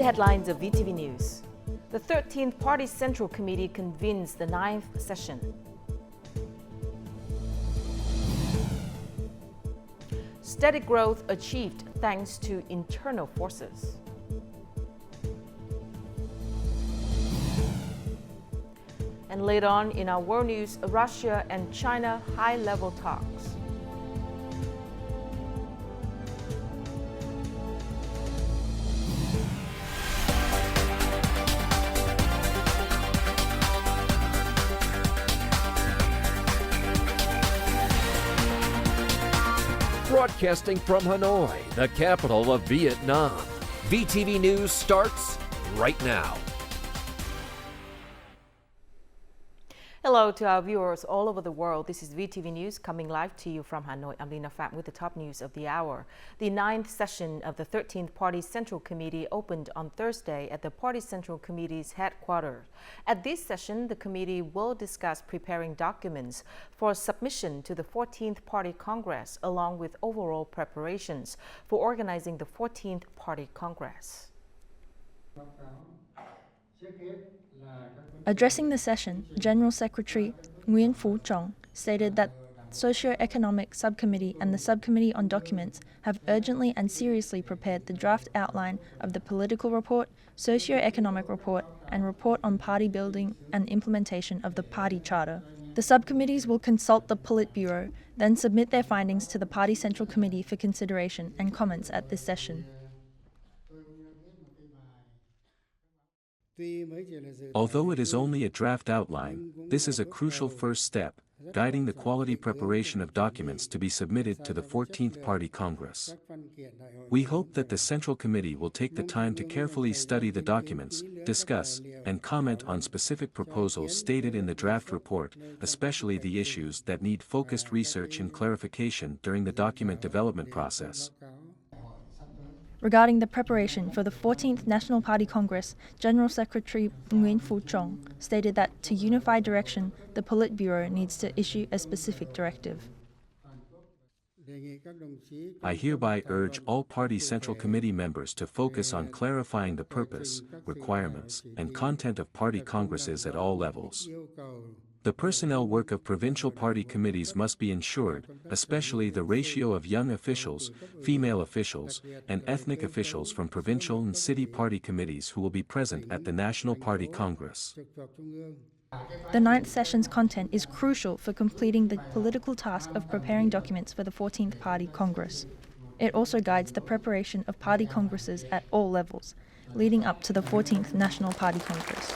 headlines of VTV News. The 13th Party Central Committee convenes the 9th session. Steady growth achieved thanks to internal forces. And later on in our world news, Russia and China high-level talks. Broadcasting from Hanoi, the capital of Vietnam. VTV News starts right now. Hello to our viewers all over the world. This is VTV News coming live to you from Hanoi. I'm Lina Pham with the top news of the hour. The 9th session of the 13th Party Central Committee opened on Thursday at the Party Central Committee's headquarters. At this session, the committee will discuss preparing documents for submission to the 14th Party Congress, along with overall preparations for organizing the 14th Party Congress. Addressing the session, General Secretary Nguyen Phu Trong stated that Socio-Economic Subcommittee and the Subcommittee on Documents have urgently and seriously prepared the draft outline of the Political Report, Socio-Economic Report, and Report on Party Building and Implementation of the Party Charter. The subcommittees will consult the Politburo, then submit their findings to the Party Central Committee for consideration and comments at this session. Although it is only a draft outline, this is a crucial first step, guiding the quality preparation of documents to be submitted to the 14th Party Congress. We hope that the Central Committee will take the time to carefully study the documents, discuss, and comment on specific proposals stated in the draft report, especially the issues that need focused research and clarification during the document development process. Regarding the preparation for the 14th National Party Congress, General Secretary Nguyen Phu Trong stated that to unify direction, the Politburo needs to issue a specific directive. I hereby urge all Party Central Committee members to focus on clarifying the purpose, requirements, and content of party congresses at all levels. The personnel work of provincial party committees must be ensured, especially the ratio of young officials, female officials, and ethnic officials from provincial and city party committees who will be present at the National Party Congress. The 9th session's content is crucial for completing the political task of preparing documents for the 14th Party Congress. It also guides the preparation of party congresses at all levels, leading up to the 14th National Party Congress.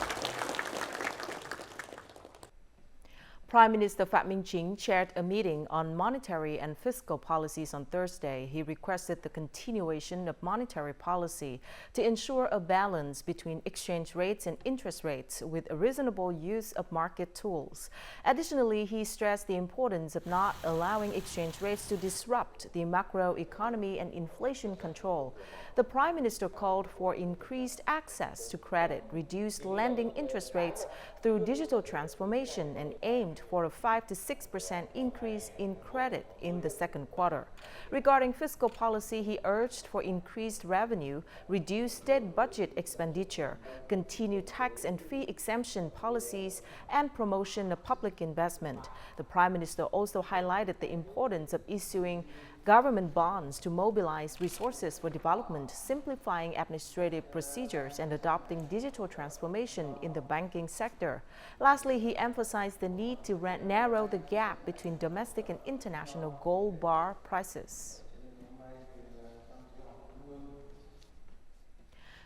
Prime Minister Pham Minh Chinh chaired a meeting on monetary and fiscal policies on Thursday. He requested the continuation of monetary policy to ensure a balance between exchange rates and interest rates with a reasonable use of market tools. Additionally, he stressed the importance of not allowing exchange rates to disrupt the macroeconomy and inflation control. The Prime Minister called for increased access to credit, reduced lending interest rates through digital transformation, and aimed for a 5 to 6% increase in credit in the second quarter. Regarding fiscal policy, he urged for increased revenue, reduced state budget expenditure, continued tax and fee exemption policies, and promotion of public investment. The Prime Minister also highlighted the importance of issuing government bonds to mobilize resources for development, simplifying administrative procedures, and adopting digital transformation in the banking sector. Lastly, he emphasized the need to narrow the gap between domestic and international gold bar prices.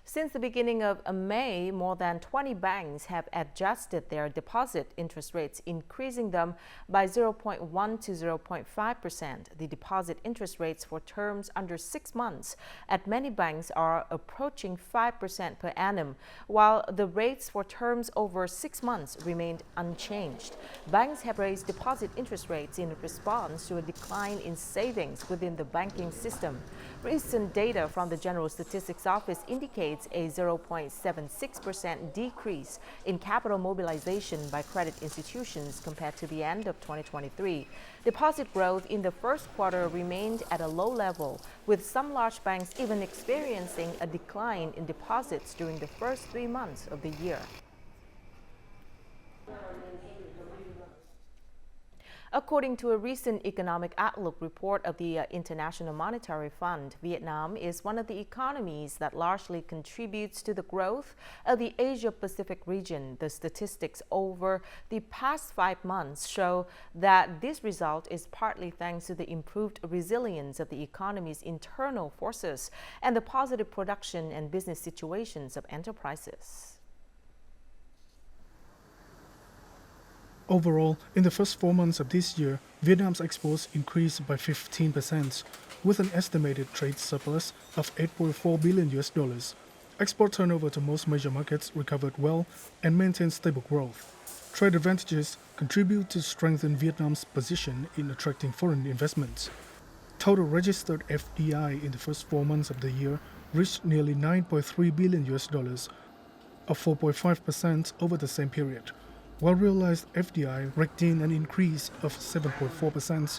Since the beginning of May, more than 20 banks have adjusted their deposit interest rates, increasing them by 0.1 to 0.5%. The deposit interest rates for terms under 6 months at many banks are approaching 5% per annum, while the rates for terms over 6 months remained unchanged. Banks have raised deposit interest rates in response to a decline in savings within the banking system. Recent data from the General Statistics Office indicates a 0.76% decrease in capital mobilization by credit institutions compared to the end of 2023. Deposit growth in the first quarter remained at a low level, with some large banks even experiencing a decline in deposits during the first 3 months of the year. According to a recent economic outlook report of the International Monetary Fund, Vietnam is one of the economies that largely contributes to the growth of the Asia-Pacific region. The statistics over the past 5 months show that this result is partly thanks to the improved resilience of the economy's internal forces and the positive production and business situations of enterprises. Overall, in the first 4 months of this year, Vietnam's exports increased by 15%, with an estimated trade surplus of $8.4 billion. Export turnover to most major markets recovered well and maintained stable growth. Trade advantages contribute to strengthen Vietnam's position in attracting foreign investments. Total registered FDI in the first 4 months of the year reached nearly $9.3 billion, up 4.5% over the same period. While realized FDI raked in an increase of 7.4%,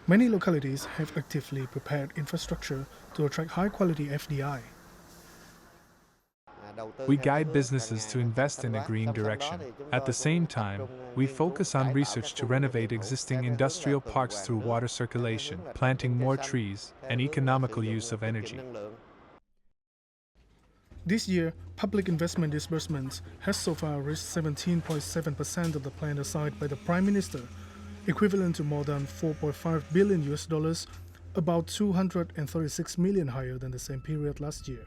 many localities have actively prepared infrastructure to attract high-quality FDI. We guide businesses to invest in a green direction. At the same time, we focus on research to renovate existing industrial parks through water circulation, planting more trees, and economical use of energy. This year, public investment disbursements has so far reached 17.7% of the plan assigned by the Prime Minister, equivalent to more than $4.5 billion, about 236 million higher than the same period last year.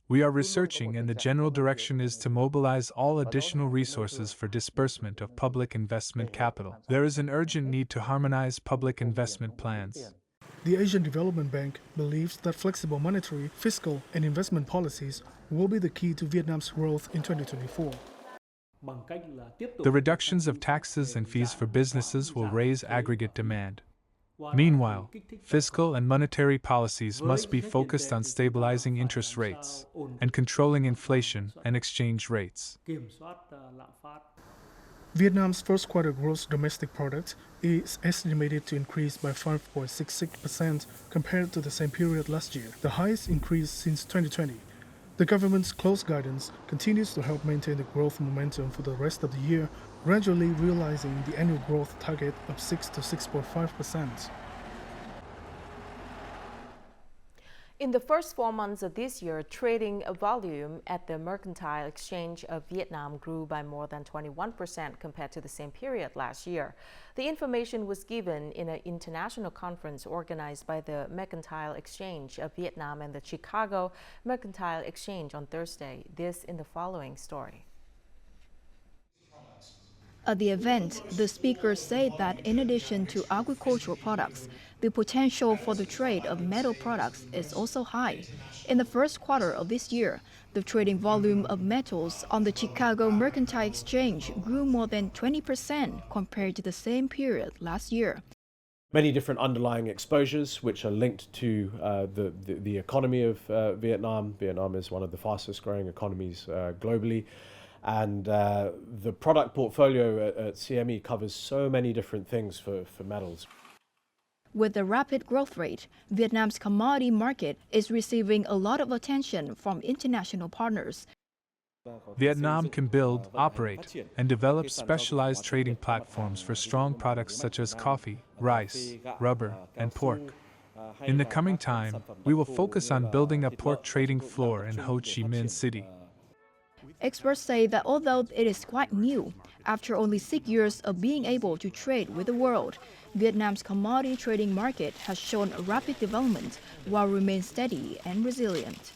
We are researching, and the general direction is to mobilize all additional resources for disbursement of public investment capital. There is an urgent need to harmonize public investment plans. The Asian Development Bank believes that flexible monetary, fiscal, and investment policies will be the key to Vietnam's growth in 2024. The reductions of taxes and fees for businesses will raise aggregate demand. Meanwhile, fiscal and monetary policies must be focused on stabilizing interest rates and controlling inflation and exchange rates. Vietnam's first quarter gross domestic product is estimated to increase by 5.66% compared to the same period last year, the highest increase since 2020. The government's close guidance continues to help maintain the growth momentum for the rest of the year, gradually realizing the annual growth target of 6 to 6.5%. In the first 4 months of this year, trading volume at the Mercantile Exchange of Vietnam grew by more than 21% compared to the same period last year. The information was given in an international conference organized by the Mercantile Exchange of Vietnam and the Chicago Mercantile Exchange on Thursday. This in the following story. At the event, the speakers said that in addition to agricultural products, the potential for the trade of metal products is also high. In the first quarter of this year, the trading volume of metals on the Chicago Mercantile Exchange grew more than 20% compared to the same period last year. Many different underlying exposures which are linked to the economy of Vietnam. Vietnam is one of the fastest growing economies globally. And the product portfolio at CME covers so many different things for metals. With the rapid growth rate, Vietnam's commodity market is receiving a lot of attention from international partners. Vietnam can build, operate, and develop specialized trading platforms for strong products such as coffee, rice, rubber, and pork. In the coming time, we will focus on building a pork trading floor in Ho Chi Minh City. Experts say that although it is quite new, after only 6 years of being able to trade with the world, Vietnam's commodity trading market has shown a rapid development while remaining steady and resilient.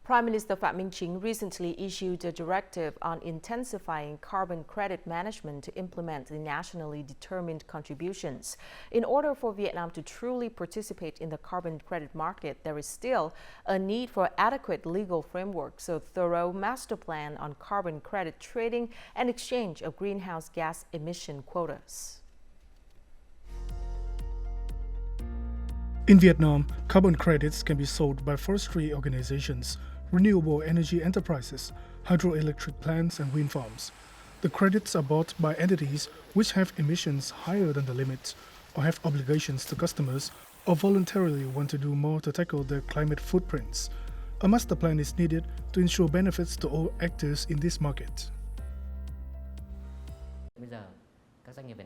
Prime Minister Phie recently issued a directive on intensifying carbon credit management to implement the nationally determined contributions. In order for Vietnam to truly participate in the carbon credit market, there is still a need for adequate legal frameworks, a thorough master plan on carbon credit trading and exchange of greenhouse gas emission quotas. In Vietnam, carbon credits can be sold by forestry organizations, renewable energy enterprises, hydroelectric plants, and wind farms. The credits are bought by entities which have emissions higher than the limit, or have obligations to customers, or voluntarily want to do more to tackle their climate footprints. A master plan is needed to ensure benefits to all actors in this market.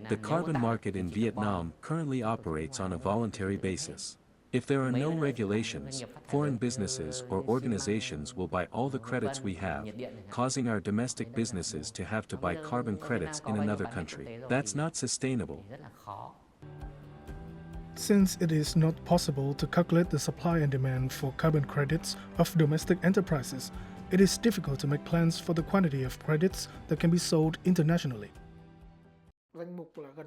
The carbon market in Vietnam currently operates on a voluntary basis. If there are no regulations, foreign businesses or organizations will buy all the credits we have, causing our domestic businesses to have to buy carbon credits in another country. That's not sustainable. Since it is not possible to calculate the supply and demand for carbon credits of domestic enterprises, it is difficult to make plans for the quantity of credits that can be sold internationally.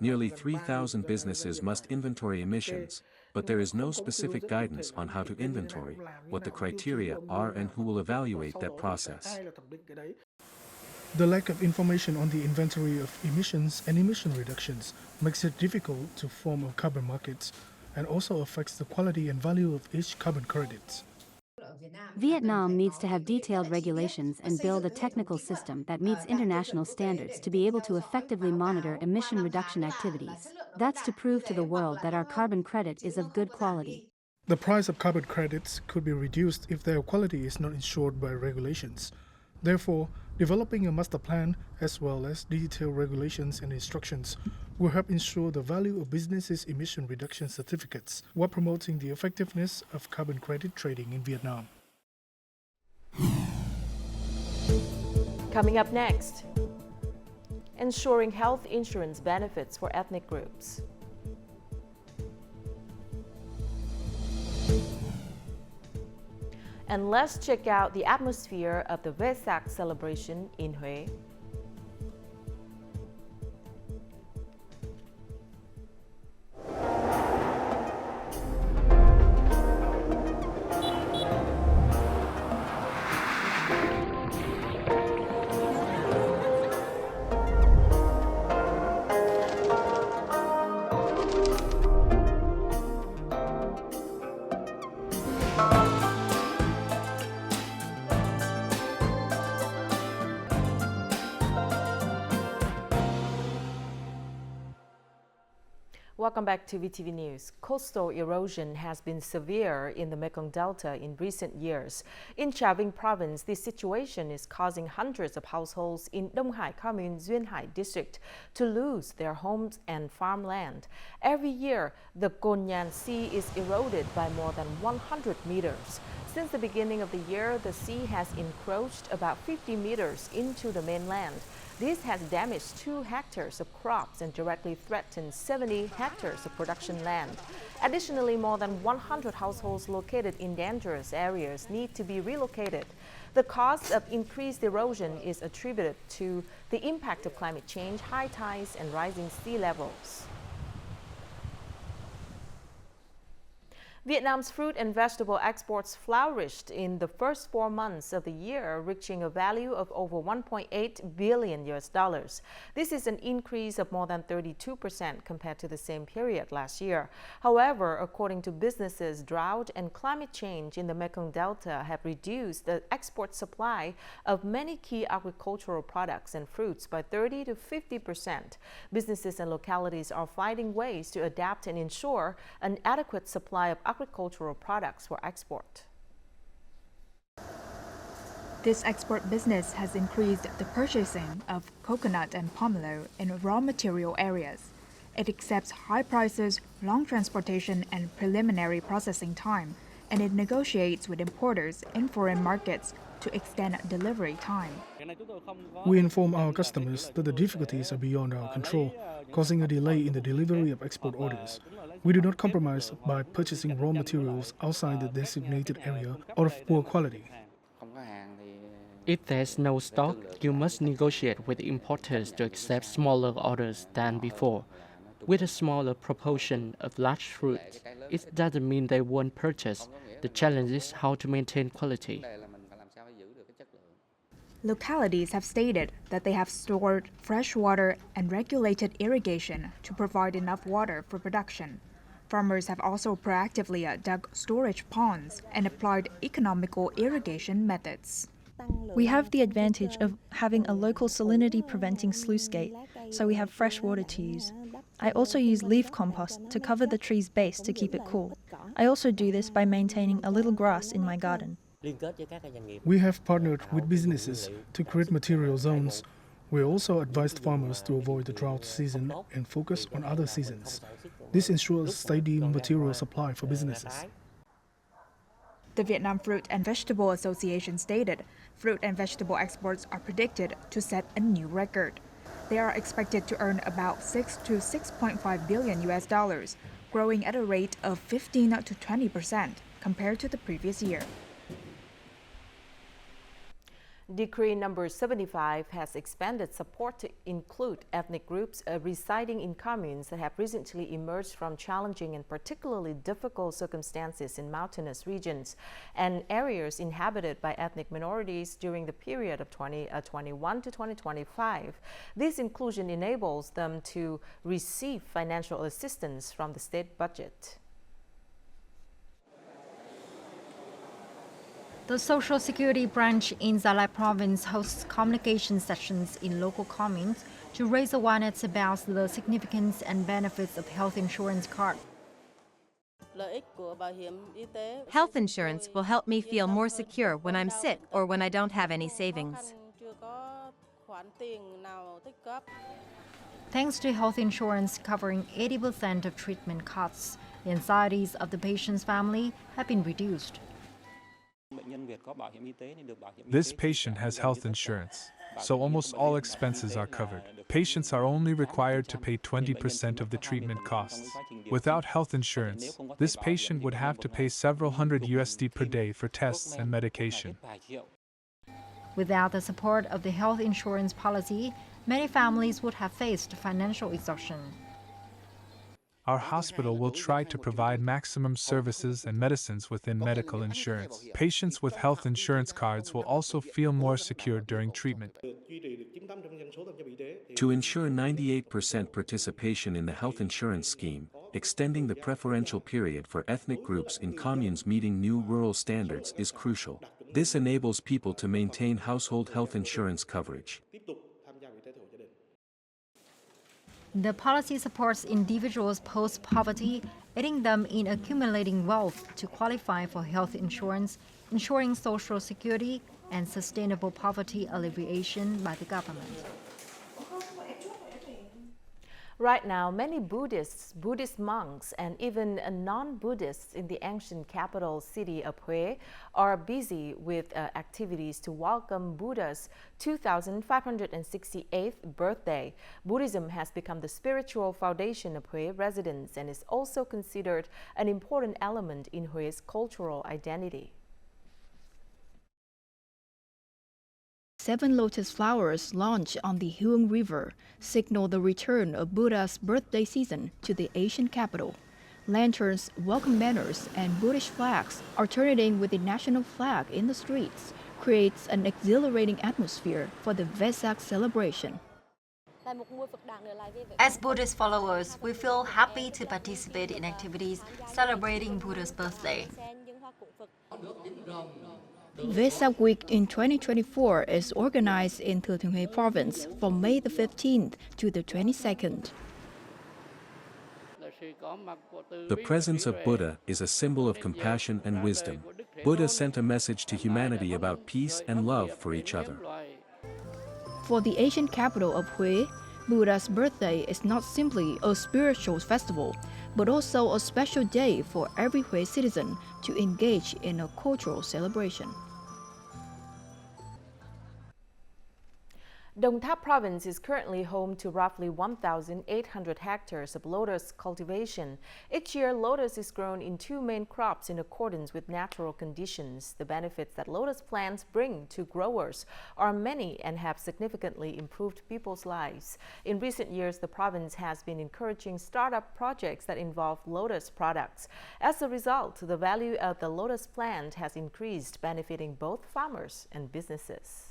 Nearly 3,000 businesses must inventory emissions, but there is no specific guidance on how to inventory, what the criteria are, and who will evaluate that process. The lack of information on the inventory of emissions and emission reductions makes it difficult to form a carbon market, and also affects the quality and value of each carbon credit. Vietnam needs to have detailed regulations and build a technical system that meets international standards to be able to effectively monitor emission reduction activities. That's to prove to the world that our carbon credit is of good quality. The price of carbon credits could be reduced if their quality is not ensured by regulations. Therefore, developing a master plan as well as detailed regulations and instructions will help ensure the value of businesses' emission reduction certificates while promoting the effectiveness of carbon credit trading in Vietnam. Coming up next, ensuring health insurance benefits for ethnic groups. And let's check out the atmosphere of the Vesak celebration in Hue. Welcome back to VTV News. Coastal erosion has been severe in the Mekong Delta in recent years. In Trà Vinh province, this situation is causing hundreds of households in Đông Hải Commune, Duyên Hải district to lose their homes and farmland. Every year, the Con Nhan Sea is eroded by more than 100 meters. Since the beginning of the year, the sea has encroached about 50 meters into the mainland. This has damaged 2 hectares of crops and directly threatened 70 hectares of production land. Additionally, more than 100 households located in dangerous areas need to be relocated. The cause of increased erosion is attributed to the impact of climate change, high tides, and rising sea levels. Vietnam's fruit and vegetable exports flourished in the first 4 months of the year, reaching a value of over $1.8 billion. This is an increase of more than 32% compared to the same period last year. However, according to businesses, drought and climate change in the Mekong Delta have reduced the export supply of many key agricultural products and fruits by 30 to 50%. Businesses and localities are finding ways to adapt and ensure an adequate supply of agricultural products for export. This export business has increased the purchasing of coconut and pomelo in raw material areas. It accepts high prices, long transportation, and preliminary processing time, and it negotiates with importers in foreign markets to extend delivery time. We inform our customers that the difficulties are beyond our control, causing a delay in the delivery of export orders. We do not compromise by purchasing raw materials outside the designated area or of poor quality. If there's no stock, you must negotiate with importers to accept smaller orders than before. With a smaller proportion of large fruits, it doesn't mean they won't purchase. The challenge is how to maintain quality. Localities have stated that they have stored fresh water and regulated irrigation to provide enough water for production. Farmers have also proactively dug storage ponds and applied economical irrigation methods. We have the advantage of having a local salinity preventing sluice gate, so we have fresh water to use. I also use leaf compost to cover the tree's base to keep it cool. I also do this by maintaining a little grass in my garden. We have partnered with businesses to create material zones. We also advised farmers to avoid the drought season and focus on other seasons. This ensures steady material supply for businesses. The Vietnam Fruit and Vegetable Association stated fruit and vegetable exports are predicted to set a new record. They are expected to earn about 6 to 6.5 billion US dollars, growing at a rate of 15 to 20% compared to the previous year. Decree number 75 has expanded support to include ethnic groups residing in communes that have recently emerged from challenging and particularly difficult circumstances in mountainous regions and areas inhabited by ethnic minorities during the period of 2021 to 2025. This inclusion enables them to receive financial assistance from the state budget. The Social Security branch in Gia Lai Province hosts communication sessions in local communes to raise awareness about the significance and benefits of health insurance card. Health insurance will help me feel more secure when I'm sick or when I don't have any savings. Thanks to health insurance covering 80% of treatment costs, the anxieties of the patient's family have been reduced. This patient has health insurance, so almost all expenses are covered. Patients are only required to pay 20% of the treatment costs. Without health insurance, this patient would have to pay several hundred USD per day for tests and medication. Without the support of the health insurance policy, many families would have faced financial exhaustion. Our hospital will try to provide maximum services and medicines within medical insurance. Patients with health insurance cards will also feel more secure during treatment. To ensure 98% participation in the health insurance scheme, extending the preferential period for ethnic groups in communes meeting new rural standards is crucial. This enables people to maintain household health insurance coverage. The policy supports individuals post-poverty, aiding them in accumulating wealth to qualify for health insurance, ensuring social security and sustainable poverty alleviation by the government. Right now, many Buddhists, Buddhist monks, and even non-Buddhists in the ancient capital city of Phie are busy with activities to welcome Buddha's 2,568th birthday. Buddhism has become the spiritual foundation of Phie residents and is also considered an important element in Phie's cultural identity. 7 lotus flowers launched on the Huong River signal the return of Buddha's birthday season to the Asian capital. Lanterns, welcome banners, and Buddhist flags alternating with the national flag in the streets creates an exhilarating atmosphere for the Vesak celebration. As Buddhist followers, we feel happy to participate in activities celebrating Buddha's birthday. Vesak Week in 2024 is organized in Thừa Thiên Huế Province from May the 15th to the 22nd. The presence of Buddha is a symbol of compassion and wisdom. Buddha sent a message to humanity about peace and love for each other. For the Asian capital of Phie, Buddha's birthday is not simply a spiritual festival, but also a special day for every Phie citizen to engage in a cultural celebration. Đồng Tháp Province is currently home to roughly 1,800 hectares of lotus cultivation. Each year, lotus is grown in 2 main crops in accordance with natural conditions. The benefits that lotus plants bring to growers are many and have significantly improved people's lives. In recent years, the province has been encouraging startup projects that involve lotus products. As a result, the value of the lotus plant has increased, benefiting both farmers and businesses.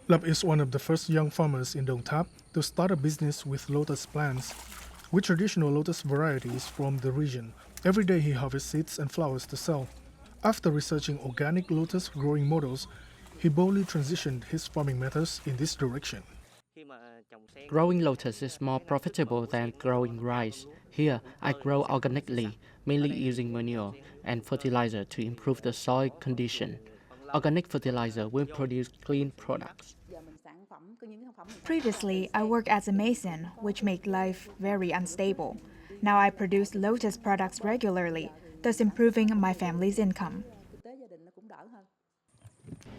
Lap is one of the first young farmers in Đồng Tháp to start a business with lotus plants. with traditional lotus varieties from the region. Every day he harvests seeds and flowers to sell. After researching organic lotus growing models, he boldly transitioned his farming methods in this direction. Growing lotus is more profitable than growing rice. Here, I grow organically, mainly using manure and fertilizer to improve the soil condition. Organic fertilizer will produce clean products. Previously, I worked as a mason, which made life very unstable. Now I produce lotus products regularly, thus improving my family's income.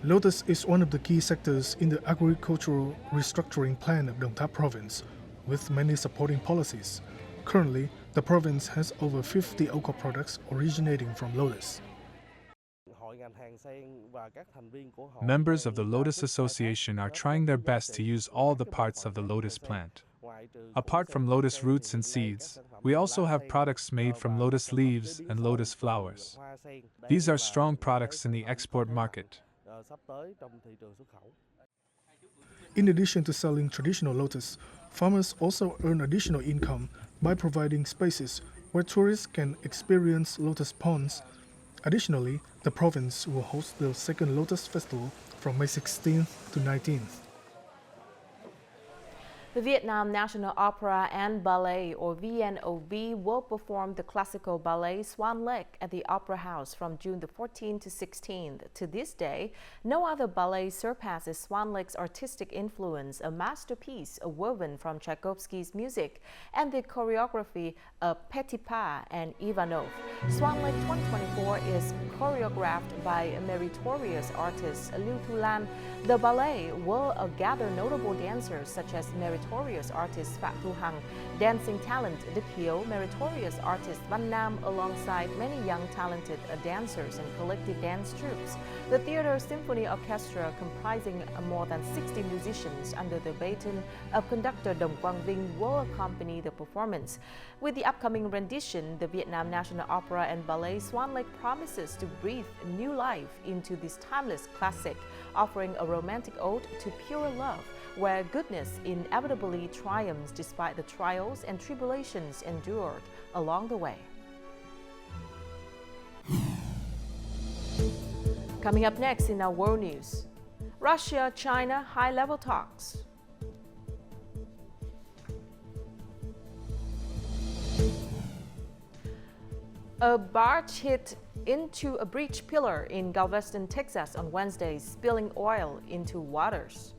Lotus is one of the key sectors in the agricultural restructuring plan of Đồng Tháp province, with many supporting policies. Currently, the province has over 50 OCOP products originating from lotus. Members of the Lotus Association are trying their best to use all the parts of the lotus plant. Apart from lotus roots and seeds, we also have products made from lotus leaves and lotus flowers. These are strong products in the export market. In addition to selling traditional lotus, farmers also earn additional income by providing spaces where tourists can experience lotus ponds. Additionally, the province will host the second Lotus Festival from May 16th to 19th. The Vietnam National Opera and Ballet, or VNOB, will perform the classical ballet Swan Lake at the Opera House from June the 14th to 16th. To this day, no other ballet surpasses Swan Lake's artistic influence, a masterpiece woven from Tchaikovsky's music and the choreography of Petipa and Ivanov. Swan Lake 2024 is choreographed by meritorious artist Liu Thulan. The ballet will gather notable dancers such as meritorious artist Phạm Thu Hằng, dancing talent Theo, meritorious artist Văn Nam, alongside many young talented dancers and collective dance troupes. The Theatre Symphony Orchestra, comprising more than 60 musicians under the baton of conductor Đồng Quang Vinh, will accompany the performance. With the upcoming rendition, the Vietnam National Opera and Ballet Swan Lake promises to breathe new life into this timeless classic, offering a romantic ode to pure love, where goodness inevitably triumphs despite the trials and tribulations endured along the way. Coming up next in our world news, Russia-China high-level talks. A barge hit into a breach pillar in Galveston, Texas on Wednesday, spilling oil into waters.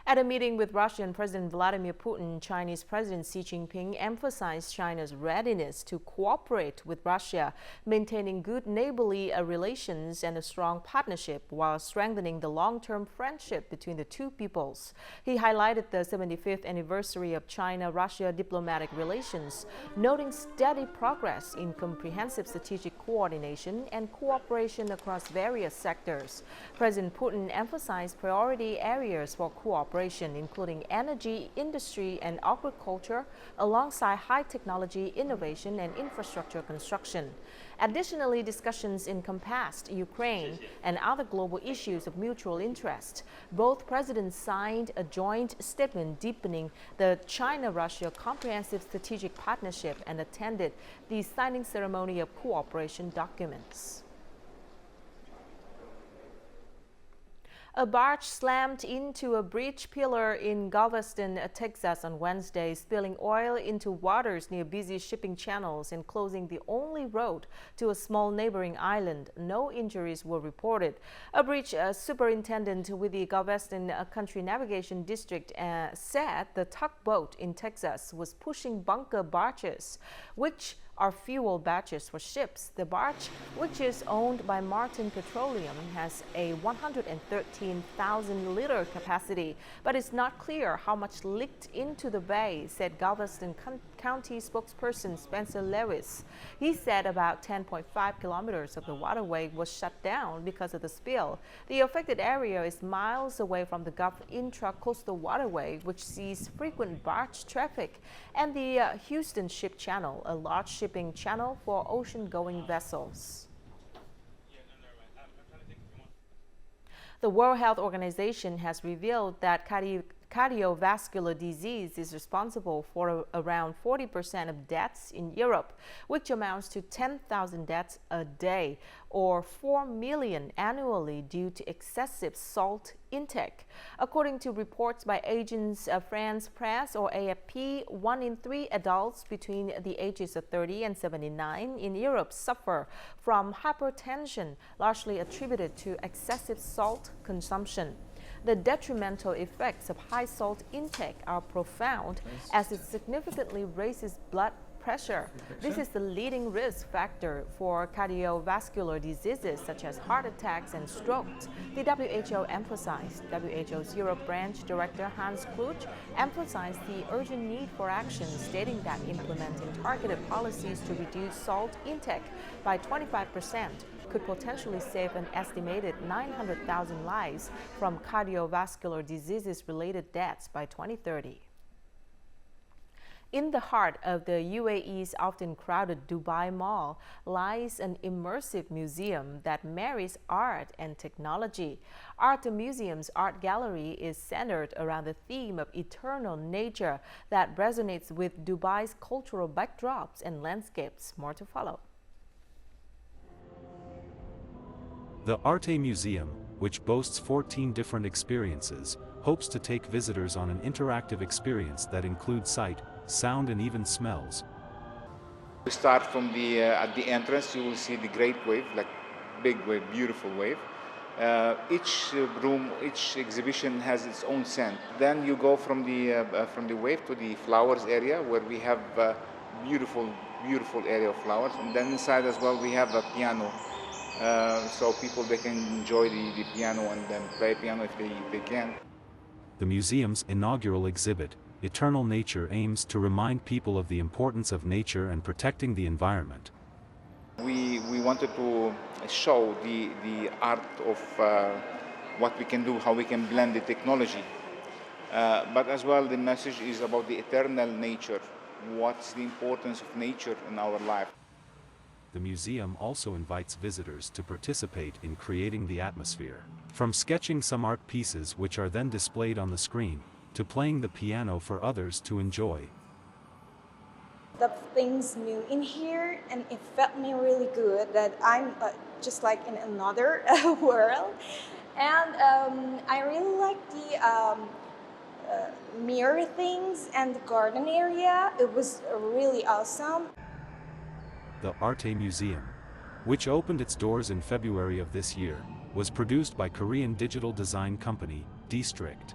At a meeting with Russian President Vladimir Putin, Chinese President Xi Jinping emphasized China's readiness to cooperate with Russia, maintaining good neighborly relations and a strong partnership while strengthening the long-term friendship between the two peoples. He highlighted the 75th anniversary of China-Russia diplomatic relations, noting steady progress in comprehensive strategic coordination and cooperation across various sectors. President Putin emphasized priority areas for cooperation, including energy, industry, and agriculture, alongside high technology, innovation, and infrastructure construction. Additionally, discussions encompassed Ukraine and other global issues of mutual interest. Both presidents signed a joint statement deepening the China-Russia Comprehensive Strategic Partnership and attended the signing ceremony of cooperation documents. A barge slammed into a breach pillar in Galveston, Texas on Wednesday, spilling oil into waters near busy shipping channels and closing the only road to a small neighboring island. No injuries were reported. A breach superintendent with the Galveston Country Navigation District said the tugboat in Texas was pushing bunker barges, which are fuel barges for ships. The barge, which is owned by Martin Petroleum, has a 113,000-liter capacity, but it's not clear how much leaked into the bay, said Galveston County spokesperson Spencer Lewis. He said about 10.5 kilometers of the waterway was shut down because of the spill. The affected area is miles away from the Gulf Intracoastal Waterway, which sees frequent barge traffic, and the Houston Ship Channel, a large shipping channel for ocean-going vessels. The World Health Organization has revealed that cardiovascular disease is responsible for around 40% of deaths in Europe, which amounts to 10,000 deaths a day, or 4 million annually due to excessive salt intake. According to reports by Agence France Presse or AFP, 1 in 3 adults between the ages of 30 and 79 in Europe suffer from hypertension, largely attributed to excessive salt consumption. The detrimental effects of high salt intake are profound, as it significantly raises blood pressure. This is the leading risk factor for cardiovascular diseases such as heart attacks and strokes, the WHO emphasized. WHO's Europe branch director Hans Kluge emphasized the urgent need for action, stating that implementing targeted policies to reduce salt intake by 25% could potentially save an estimated 900,000 lives from cardiovascular diseases-related deaths by 2030. In the heart of the UAE's often crowded Dubai Mall lies an immersive museum that marries art and technology. Art Museum's art gallery is centered around the theme of eternal nature that resonates with Dubai's cultural backdrops and landscapes. More to follow. The Arte Museum, which boasts 14 different experiences, hopes to take visitors on an interactive experience that includes sight, sound and even smells. We start from at the entrance. You will see the great wave, like big wave, beautiful wave. Each room, each exhibition has its own scent. Then you go from the wave to the flowers area, where we have beautiful area of flowers. And then inside as well we have a piano, so people, they can enjoy the piano and then play piano if they can. The museum's inaugural exhibit, Eternal Nature, aims to remind people of the importance of nature and protecting the environment. We wanted to show the art of what we can do, how we can blend the technology. But as well, the message is about the eternal nature. What's the importance of nature in our life? The museum also invites visitors to participate in creating the atmosphere, from sketching some art pieces which are then displayed on the screen, to playing the piano for others to enjoy. The things new in here, and it felt me really good that I'm just like in another world. And I really like the mirror things and the garden area. It was really awesome. The Arte Museum, which opened its doors in February of this year, was produced by Korean digital design company, District.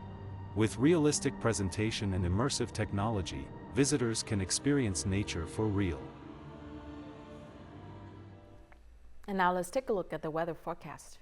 With realistic presentation and immersive technology, visitors can experience nature for real. And now let's take a look at the weather forecast.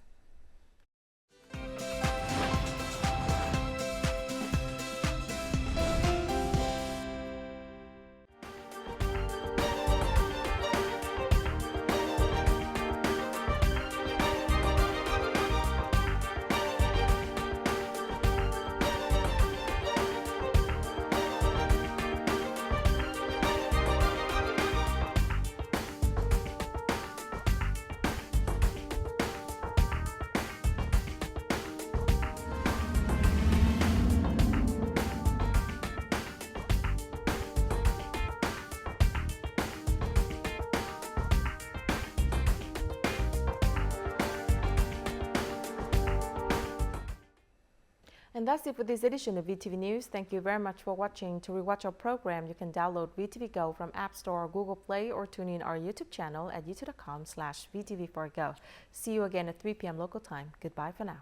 And that's it for this edition of VTV News. Thank you very much for watching. To rewatch our program, you can download VTVgo from App Store or Google Play, or tune in our YouTube channel at youtube.com/VTV4Go. See you again at 3 p.m. local time. Goodbye for now.